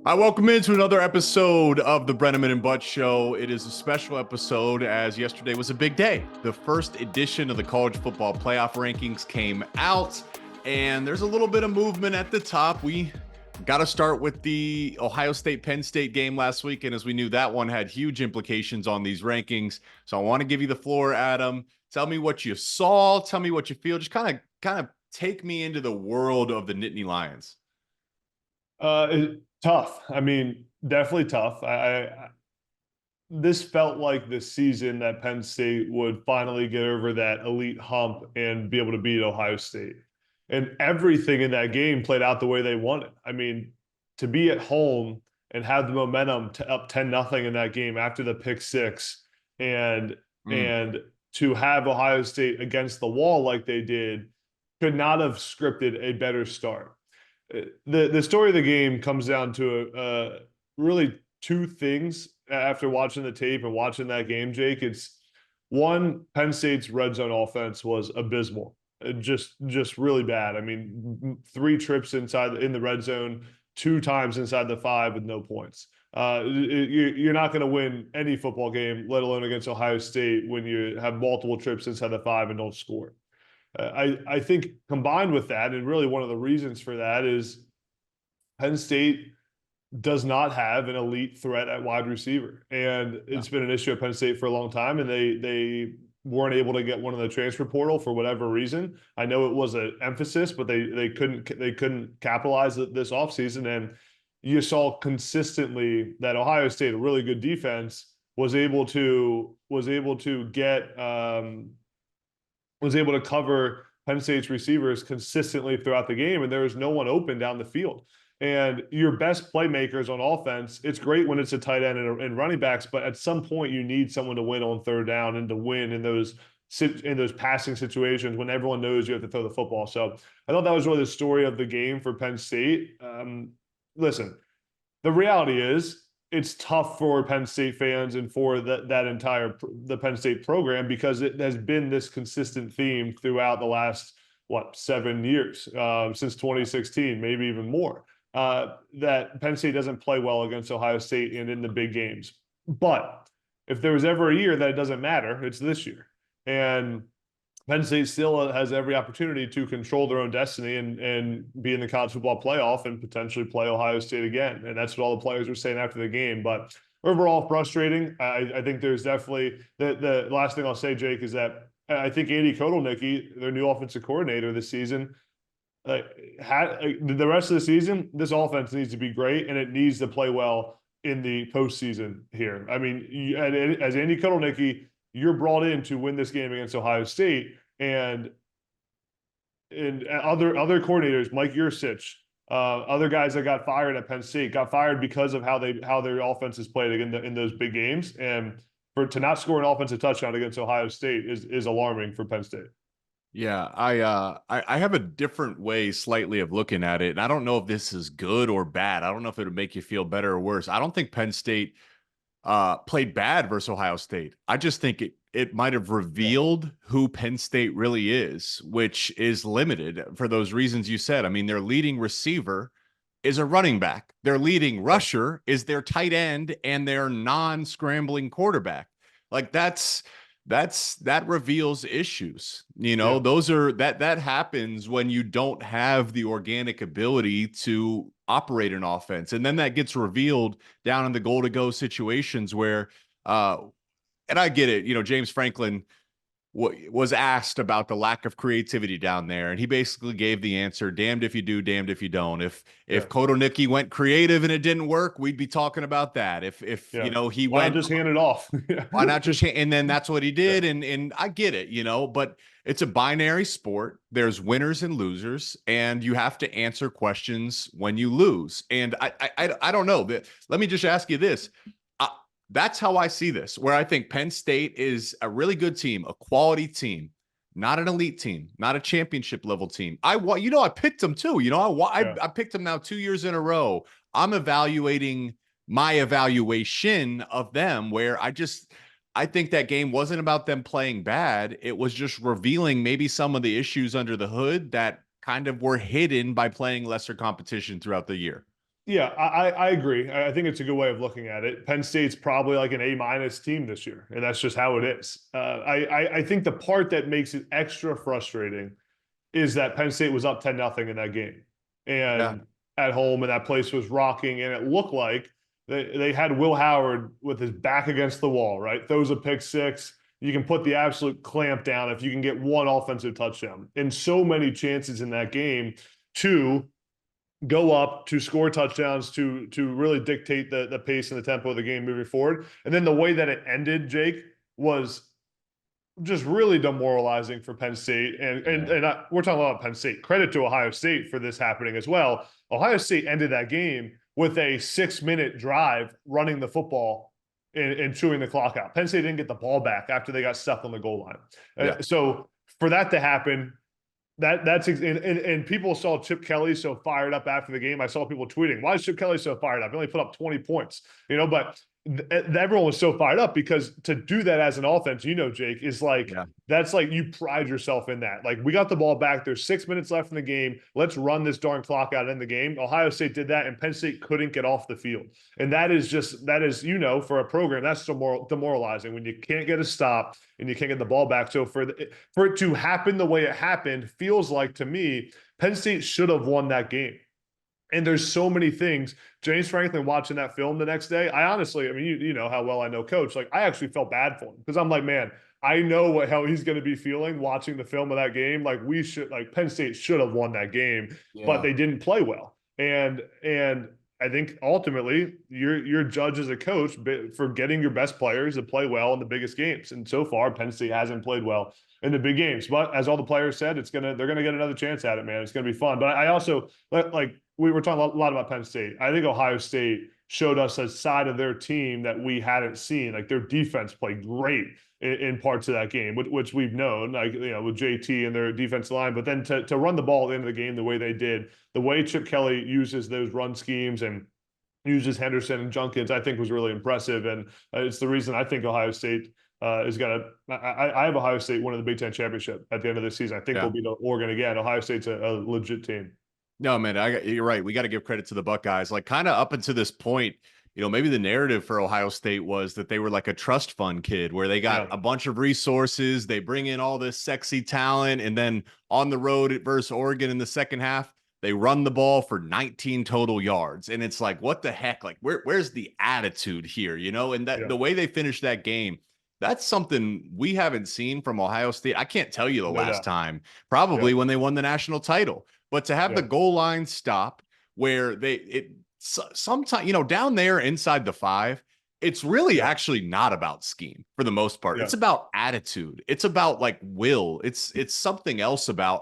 I welcome into another episode of the Breneman and Butt Show. It is a special episode as yesterday was a big day. The first edition of the College Football Playoff Rankings came out, and there's a little bit of movement at the top. We got to start with the Ohio State-Penn State game last week, and as we knew, that one had huge implications on these rankings. So I want to give you the floor, Adam. Tell me what you saw. Tell me what you feel. Just kind of take me into the world of the Nittany Lions. Tough. I mean, definitely tough. This felt like the season that Penn State would finally get over that elite hump and be able to beat Ohio State. And everything in that game played out the way they wanted. I mean, to be at home and have the momentum to up 10-0 in that game after the pick six and to have Ohio State against the wall like they did could not have scripted a better start. The story of the game comes down to really two things after watching the tape and watching that game, Jake. It's one, Penn State's red zone offense was abysmal, just really bad. I mean, 3 trips inside in the red zone, 2 times inside the 5 with no points. You're not going to win any football game, let alone against Ohio State, when you have multiple trips inside the 5 and don't score. I think combined with that, and really one of the reasons for that is Penn State does not have an elite threat at wide receiver. And it's been an issue at Penn State for a long time, and they weren't able to get one in the transfer portal for whatever reason. I know it was an emphasis, but they couldn't capitalize this offseason. And you saw consistently that Ohio State, a really good defense, was able to cover Penn State's receivers consistently throughout the game, and there was no one open down the field. And your best playmakers on offense, it's great when it's a tight end and running backs, but at some point you need someone to win on third down and to win in those passing situations when everyone knows you have to throw the football. So I thought that was really the story of the game for Penn State. Listen, the reality is, it's tough for Penn State fans and for that entire the Penn State program, because it has been this consistent theme throughout the last 7 years, since 2016, maybe even more, that Penn State doesn't play well against Ohio State and in the big games. But if there was ever a year that it doesn't matter, it's this year. And Penn State still has every opportunity to control their own destiny and be in the college football playoff and potentially play Ohio State again. And that's what all the players were saying after the game. But overall, frustrating. I think there's definitely the last thing I'll say, Jake, is that I think Andy Kotelnicki, their new offensive coordinator this season, the rest of the season, this offense needs to be great, and it needs to play well in the postseason here. I mean, as Andy Kotelnicki, you're brought in to win this game against Ohio State, and other coordinators, Mike Yurcich, other guys that got fired at Penn State got fired because of how their offense is played in those big games, and to not score an offensive touchdown against Ohio State is alarming for Penn State. Yeah, I have a different way slightly of looking at it, and I don't know if this is good or bad. I don't know if it would make you feel better or worse. I don't think Penn State played bad versus Ohio State. I just think it might have revealed who Penn State really is, which is limited for those reasons you said. I mean, their leading receiver is a running back. Their leading rusher is their tight end and their non-scrambling quarterback. Like that reveals issues. Those are that happens when you don't have the organic ability to operate an offense. And then that gets revealed down in the goal to go situations where, and I get it, James Franklin was asked about the lack of creativity down there, and he basically gave the answer: damned if you do, damned if you don't. If Kotelnicki went creative and it didn't work, we'd be talking about that. If he why went just hand it off? why not just and then that's what he did. And I get it, but it's a binary sport. There's winners and losers, and you have to answer questions when you lose. And I don't know. Let me just ask you this. That's how I see this, where I think Penn State is a really good team, a quality team, not an elite team, not a championship level team. I picked them too. I picked them now 2 years in a row. I'm evaluating my evaluation of them, where I think that game wasn't about them playing bad. It was just revealing maybe some of the issues under the hood that kind of were hidden by playing lesser competition throughout the year. Yeah, I agree. I think it's a good way of looking at it. Penn State's probably like an A- team this year, and that's just how it is. I think the part that makes it extra frustrating is that Penn State was up 10-0 in that game, Yeah. and at home, and that place was rocking, and it looked like they had Will Howard with his back against the wall, right? Throws a pick six. You can put the absolute clamp down if you can get one offensive touchdown. And so many chances in that game to go up, to score touchdowns, to really dictate the pace and the tempo of the game moving forward. And then the way that it ended, Jake, was just really demoralizing for Penn State. We're talking about Penn State. Credit to Ohio State for this happening as well. Ohio State ended that game with a 6-minute drive running the football and chewing the clock out. Penn State didn't get the ball back after they got stuck on the goal line. Yeah. So for that to happen, and people saw Chip Kelly so fired up after the game. I saw people tweeting, "Why is Chip Kelly so fired up? He only put up 20 points." But everyone was so fired up because to do that as an offense, Jake, is like Yeah. that's like you pride yourself in that. Like, we got the ball back. There's 6 minutes left in the game. Let's run this darn clock out in the game. Ohio State did that, and Penn State couldn't get off the field. And that is for a program, that's demoralizing when you can't get a stop and you can't get the ball back. So for it to happen the way it happened feels like, to me, Penn State should have won that game. And there's so many things. James Franklin watching that film the next day, I honestly, I mean, you know how well I know Coach. Like, I actually felt bad for him because I'm like, man, I know what hell he's going to be feeling watching the film of that game. Like, Penn State should have won that game, but Yeah. they didn't play well. And I think ultimately you're judged as a coach for getting your best players to play well in the biggest games. And so far, Penn State hasn't played well in the big games. But as all the players said, they're gonna get another chance at it, man. It's gonna be fun. But I also, like, we were talking a lot about Penn State. I think Ohio State showed us a side of their team that we hadn't seen. Like, their defense played great in parts of that game, which we've known, like, with JT and their defensive line. But then to run the ball at the end of the game the way they did, the way Chip Kelly uses those run schemes and uses Henderson and Junkins, I think was really impressive. And it's the reason I think Ohio State is going to. I have Ohio State winning the Big Ten championship at the end of this season. I think Yeah. they'll beat Oregon again. Ohio State's a legit team. No, man, you're right. We got to give credit to the Buckeyes. Like, kind of up until this point, maybe the narrative for Ohio State was that they were like a trust fund kid where they got a bunch of resources, they bring in all this sexy talent, and then on the road versus Oregon in the second half, they run the ball for 19 total yards. And it's like, what the heck? Like, where's the attitude here? And that the way they finished that game, that's something we haven't seen from Ohio State. I can't tell you the last time, probably when they won the national title. But to have the goal line stop where sometimes, down there inside the 5, it's really actually not about scheme for the most part. It's about attitude. It's about like will. It's something else about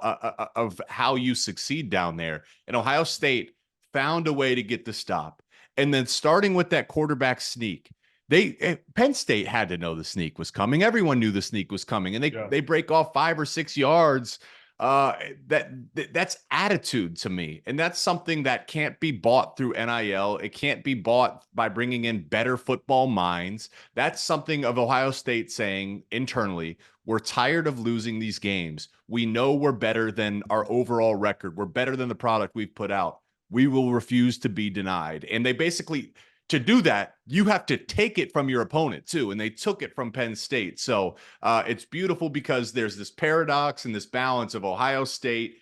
of how you succeed down there. And Ohio State found a way to get the stop. And then starting with that quarterback sneak, Penn State had to know the sneak was coming. Everyone knew the sneak was coming, and they break off 5 or 6 yards. That's attitude to me. And that's something that can't be bought through NIL. It can't be bought by bringing in better football minds. That's something of Ohio State saying internally, we're tired of losing these games. We know we're better than our overall record. We're better than the product we've put out. We will refuse to be denied. And they basically, to do that, you have to take it from your opponent too. And they took it from Penn State. So it's beautiful because there's this paradox and this balance of Ohio State,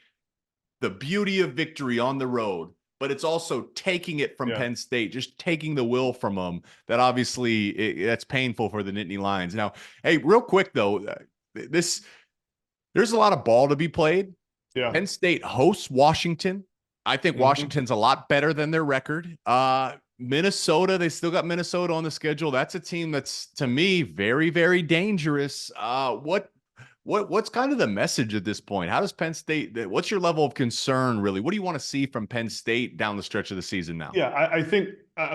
the beauty of victory on the road, but it's also taking it from Penn State, just taking the will from them. That obviously that's painful for the Nittany Lions. Now, hey, real quick though, there's a lot of ball to be played. Penn State hosts Washington. I think Washington's a lot better than their record. Minnesota, they still got Minnesota on the schedule. That's a team that's, to me, very, very dangerous. What's kind of the message at this point? How does Penn State, what's your level of concern, really? What do you want to see from Penn State down the stretch of the season now? Yeah, I think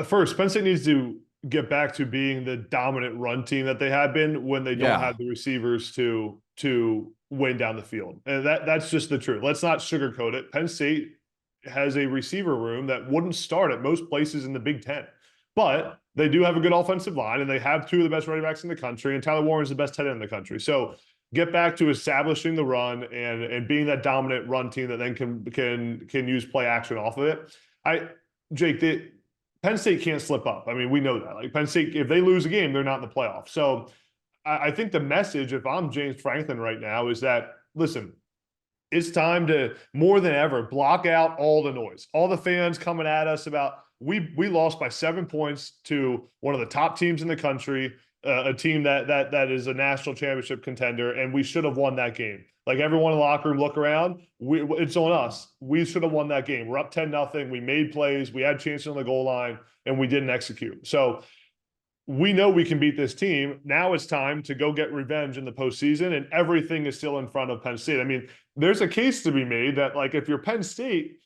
first, Penn State needs to get back to being the dominant run team that they have been when they don't have the receivers to win down the field. And that's just the truth. Let's not sugarcoat it. Penn State has a receiver room that wouldn't start at most places in the Big Ten. But they do have a good offensive line, and they have 2 of the best running backs in the country, and Tyler Warren's the best tight end in the country. So get back to establishing the run and being that dominant run team that then can use play action off of it. Jake, Penn State can't slip up. I mean, we know that. Like Penn State, if they lose a game, they're not in the playoffs. So I think the message, if I'm James Franklin right now, is that listen, it's time to more than ever block out all the noise, all the fans coming at us about we lost by 7 points to one of the top teams in the country, a team that is a national championship contender, and we should have won that game. Like everyone in the locker room, look around. It's on us. We should have won that game. We're up 10-0. We made plays. We had chances on the goal line, and we didn't execute. So we know we can beat this team. Now it's time to go get revenge in the postseason, and everything is still in front of Penn State. I mean, there's a case to be made that, like, if you're Penn State,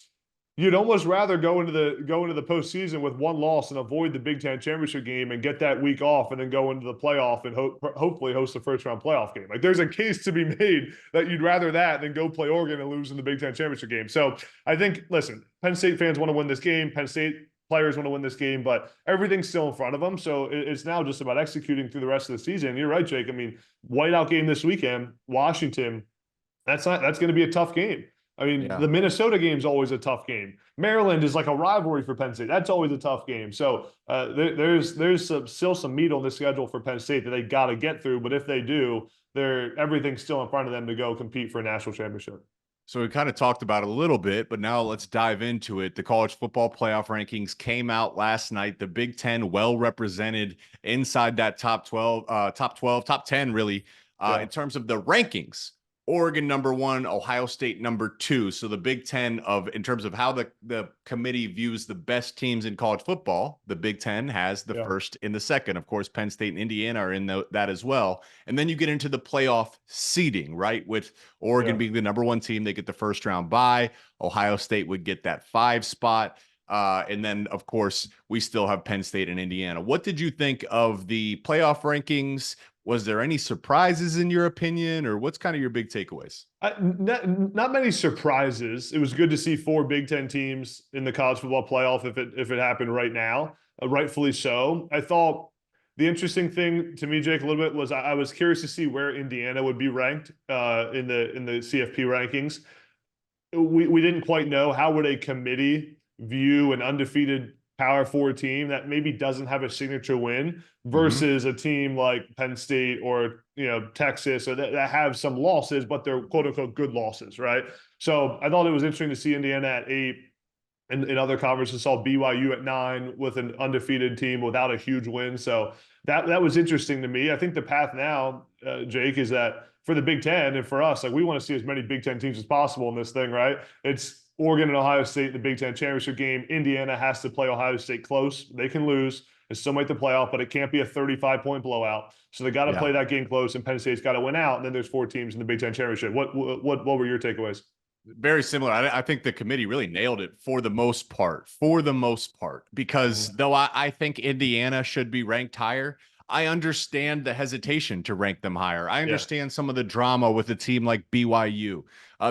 you'd almost rather go into the postseason with one loss and avoid the Big Ten championship game and get that week off, and then go into the playoff and hopefully host the first round playoff game. Like, there's a case to be made that you'd rather that than go play Oregon and lose in the Big Ten championship game. So I think, listen, Penn State fans want to win this game. Penn State players want to win this game, but everything's still in front of them. So it's now just about executing through the rest of the season. You're right, Jake. I mean, whiteout game this weekend, Washington. That's going to be a tough game. I mean, Yeah. the Minnesota game is always a tough game. Maryland is like a rivalry for Penn State. That's always a tough game. So there's still some meat on the schedule for Penn State that they got to get through. But if they do, everything's still in front of them to go compete for a national championship. So we kind of talked about it a little bit, but now let's dive into it. The college football playoff rankings came out last night. The Big Ten well represented inside that top 12, top 10, really, in terms of the rankings. Oregon number 1, Ohio State number 2. So the Big Ten in terms of how the committee views the best teams in college football, the Big Ten has the first and the second. Of course, Penn State and Indiana are in that as well. And then you get into the playoff seeding, right? With Oregon being the number 1 team, they get the first round bye. Ohio State would get that 5 spot. And then, of course, we still have Penn State and Indiana. What did you think of the playoff rankings? Was there any surprises in your opinion, or what's kind of your big takeaways? Not many surprises. It was good to see 4 Big Ten teams in the college football playoff if it happened right now, rightfully so. I thought the interesting thing to me, Jake, a little bit was I was curious to see where Indiana would be ranked in the CFP rankings. We didn't quite know how would a committee view an undefeated Power 4 team that maybe doesn't have a signature win versus a team like Penn State or Texas, or that have some losses, but they're quote unquote good losses, right? So I thought it was interesting to see Indiana at 8. In other conferences, saw BYU at 9 with an undefeated team without a huge win. So that was interesting to me. I think the path now, Jake, is that for the Big Ten and for us, like, we want to see as many Big Ten teams as possible in this thing, right? It's Oregon and Ohio State in the Big Ten championship game. Indiana has to play Ohio State close. They can lose and still make the playoff, but it can't be a 35-point blowout. So they got to play that game close, and Penn State's got to win out. And then there's 4 teams in the Big Ten championship. What were your takeaways? Very similar. I think the committee really nailed it for the most part, because though I think Indiana should be ranked higher, I understand the hesitation to rank them higher. I understand some of the drama with a team like BYU.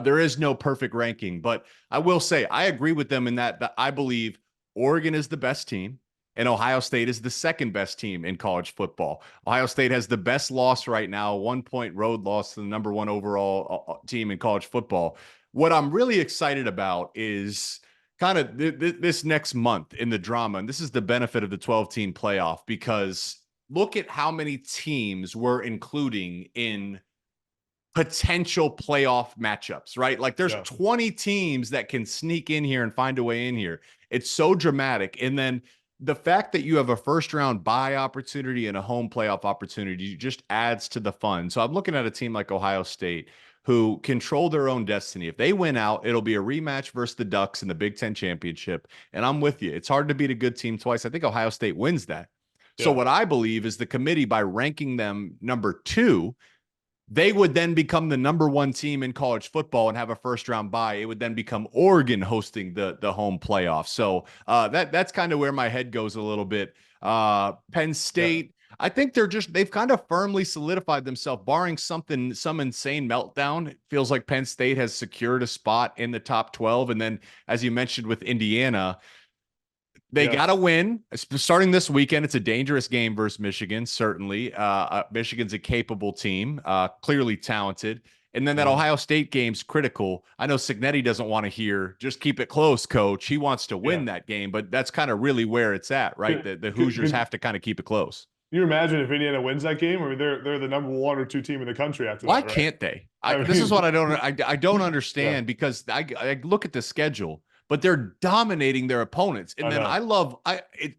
There is no perfect ranking, but I will say I agree with them in that I believe Oregon is the best team and Ohio State is the second best team in college football. Ohio State has the best loss right now, 1-point road loss to the number 1 overall team in college football. What I'm really excited about is kind of this next month in the drama, and this is the benefit of the 12-team playoff, because look at how many teams we're including in potential playoff matchups, right? Like there's 20 teams that can sneak in here and find a way in here. It's so dramatic. And then the fact that you have a first round bye opportunity and a home playoff opportunity just adds to the fun. So I'm looking at a team like Ohio State who control their own destiny. If they win out, it'll be a rematch versus the Ducks in the Big Ten championship. And I'm with you. It's hard to beat a good team twice. I think Ohio State wins that. So what I believe is the committee, by ranking them number 2, they would then become the number 1 team in college football and have a first round bye. It would then become Oregon hosting the home playoff. So that's kind of where my head goes a little bit. Penn State, I think they've kind of firmly solidified themselves, barring some insane meltdown. It feels like Penn State has secured a spot in the top 12. And then, as you mentioned with Indiana, they got to win. Starting this weekend, it's a dangerous game versus Michigan, certainly. Michigan's a capable team, clearly talented. And then that Ohio State game's critical. I know Cignetti doesn't want to hear, just keep it close, coach. He wants to win that game, but that's kind of really where it's at, right? The Hoosiers have to kind of keep it close. Can you imagine if Indiana wins that game? I mean, they're the number 1 or 2 team in the country after Why that, right? can't they? I This is mean, what I don't understand because I look at the schedule, but they're dominating their opponents. And then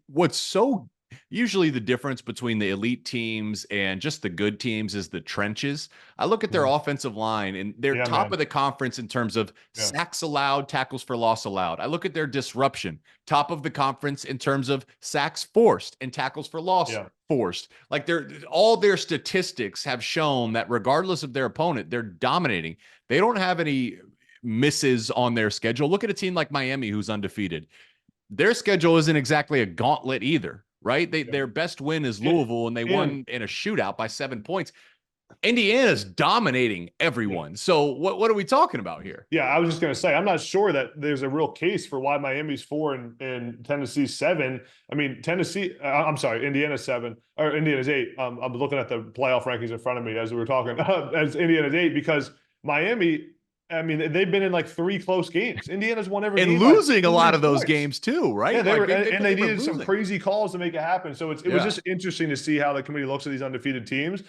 what's so usually the difference between the elite teams and just the good teams is the trenches. I look at their offensive line and they're top of the conference in terms of sacks allowed, tackles for loss allowed. I look at their disruption, top of the conference in terms of sacks forced and tackles for loss forced. Like all their statistics have shown that regardless of their opponent, they're dominating. They don't have any misses on their schedule. Look at a team like Miami who's undefeated. Their schedule isn't exactly a gauntlet either, right? Their best win is Louisville, and they won in a shootout by 7 points. Indiana's dominating everyone. So what are we talking about here? Yeah, I was just going to say, I'm not sure that there's a real case for why Miami's 4 and Tennessee's 7. I mean, Indiana's 7 or Indiana's 8. I'm looking at the playoff rankings in front of me as we were talking as Indiana's 8 because Miami, I mean, they've been in like 3 close games. Indiana's won every game. And losing a lot of those games too, right? Yeah, they needed some crazy calls to make it happen. So it was just interesting to see how the committee looks at these undefeated teams.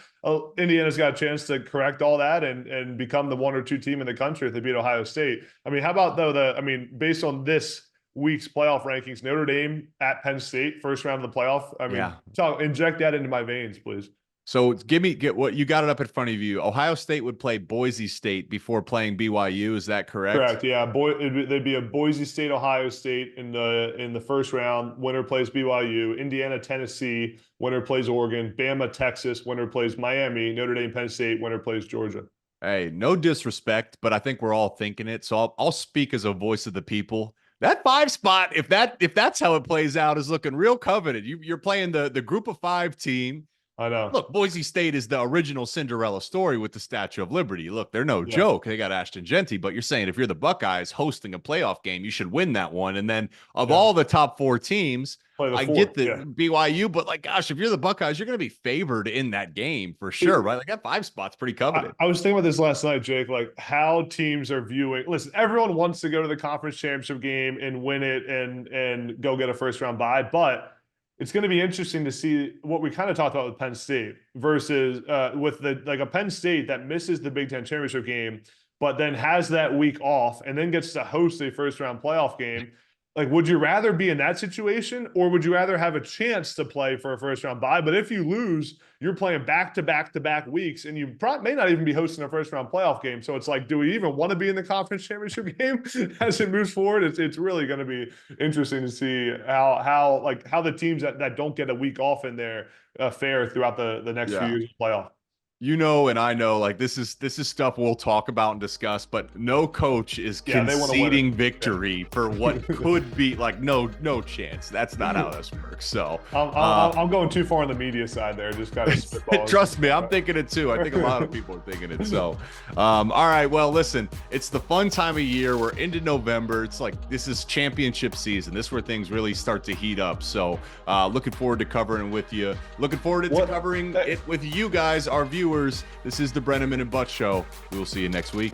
Indiana's got a chance to correct all that and become the 1 or 2 team in the country if they beat Ohio State. I mean, how about though based on this week's playoff rankings, Notre Dame at Penn State, first round of the playoff. I mean, inject that into my veins, please. So get what you got it up in front of you. Ohio State would play Boise State before playing BYU. Is that correct? Correct. Yeah. They'd be a Boise State, Ohio State in the first round. Winner plays BYU. Indiana, Tennessee. Winner plays Oregon. Bama, Texas. Winner plays Miami. Notre Dame, Penn State. Winner plays Georgia. Hey, no disrespect, but I think we're all thinking it. So I'll speak as a voice of the people. That 5 spot, if that's how it plays out, is looking real coveted. You're playing the group of 5 team. I know. Look, Boise State is the original Cinderella story with the Statue of Liberty. Look, they're no joke. They got Ashton Genty, but you're saying if you're the Buckeyes hosting a playoff game, you should win that one. And then of all the top 4 teams, I get the BYU, but like, gosh, if you're the Buckeyes, you're going to be favored in that game for sure, right? Like that 5 spot's pretty coveted. I was thinking about this last night, Jake, like how teams are viewing. Listen, everyone wants to go to the conference championship game and win it and go get a first round bye, but it's going to be interesting to see what we kind of talked about with Penn State versus with a Penn State that misses the Big Ten championship game, but then has that week off and then gets to host a first round playoff game. Like, would you rather be in that situation or would you rather have a chance to play for a first round bye? But if you lose, you're playing back to back weeks and you may not even be hosting a first round playoff game. So it's like, do we even want to be in the conference championship game as it moves forward? It's really going to be interesting to see how the teams that don't get a week off in there fare throughout the next few years of playoff. You know, and I know, like this is stuff we'll talk about and discuss, but no coach is conceding victory for what could be like no chance. That's not how this works. So I'm going too far on the media side there. Just got to trust me, I'm thinking it too. I think a lot of people are thinking it. So, all right. Well, listen, it's the fun time of year. We're into November. It's like this is championship season. This is where things really start to heat up. So, looking forward to covering with you. Looking forward to covering it with you guys, our viewers. This is the Breneman and Butt Show. We will see you next week.